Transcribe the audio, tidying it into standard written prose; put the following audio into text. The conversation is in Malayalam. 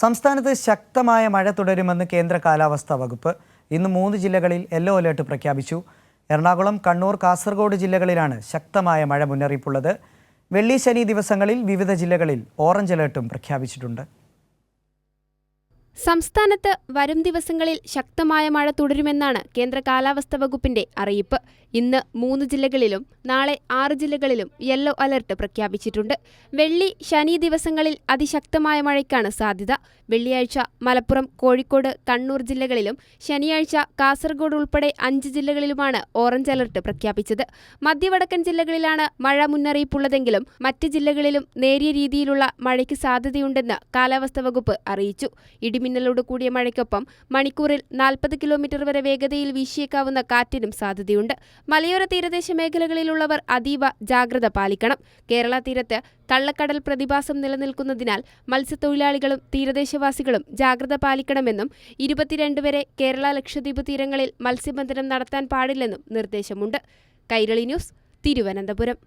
സംസ്ഥാനത്ത് ശക്തമായ മഴ തുടരുമെന്ന് കേന്ദ്ര കാലാവസ്ഥാ വകുപ്പ്. ഇന്ന് 3 ജില്ലകളിൽ യെല്ലോ അലേർട്ട് പ്രഖ്യാപിച്ചു. എറണാകുളം, കണ്ണൂർ, കാസർഗോഡ് ജില്ലകളിലാണ് ശക്തമായ മഴ മുന്നറിയിപ്പുള്ളത്. വെള്ളി, ശനി ദിവസങ്ങളിൽ വിവിധ ജില്ലകളിൽ ഓറഞ്ച് അലേർട്ടും പ്രഖ്യാപിച്ചിട്ടുണ്ട്. സംസ്ഥാനത്ത് വരും ദിവസങ്ങളിൽ ശക്തമായ മഴ തുടരുമെന്നാണ് കേന്ദ്ര കാലാവസ്ഥാ വകുപ്പിന്റെ അറിയിപ്പ്. ഇന്ന് 3 ജില്ലകളിലും നാളെ 6 ജില്ലകളിലും യെല്ലോ അലർട്ട് പ്രഖ്യാപിച്ചിട്ടുണ്ട്. വെള്ളി, ശനി ദിവസങ്ങളിൽ അതിശക്തമായ മഴയ്ക്കാണ് സാധ്യത. വെള്ളിയാഴ്ച മലപ്പുറം, കോഴിക്കോട്, കണ്ണൂർ ജില്ലകളിലും ശനിയാഴ്ച കാസർഗോഡ് ഉൾപ്പെടെ 5 ജില്ലകളിലുമാണ് ഓറഞ്ച് അലർട്ട് പ്രഖ്യാപിച്ചത്. മധ്യവടക്കൻ ജില്ലകളിലാണ് മഴ മുന്നറിയിപ്പുള്ളതെങ്കിലും മറ്റ് ജില്ലകളിലും നേരിയ രീതിയിലുള്ള മഴയ്ക്ക് സാധ്യതയുണ്ടെന്ന് കാലാവസ്ഥാ വകുപ്പ് അറിയിച്ചു. ഇടിമിന്നലോട് കൂടിയ മഴയ്ക്കൊപ്പം മണിക്കൂറിൽ 40 കിലോമീറ്റർ വരെ വേഗതയിൽ വീശിയേക്കാവുന്ന കാറ്റിനും സാധ്യതയുണ്ട്. മലയോര തീരദേശ മേഖലകളിലുള്ളവർ അതീവ ജാഗ്രത പാലിക്കണം. കേരള തീരത്ത് കള്ളക്കടൽ പ്രതിഭാസം നിലനിൽക്കുന്നതിനാൽ മത്സ്യത്തൊഴിലാളികളും തീരദേശവാസികളും ജാഗ്രത പാലിക്കണമെന്നും 22 വരെ കേരള ലക്ഷദ്വീപ് തീരങ്ങളിൽ മത്സ്യബന്ധനം നടത്താൻ പാടില്ലെന്നും നിർദ്ദേശമുണ്ട്. കൈരളി ന്യൂസ്, തിരുവനന്തപുരം.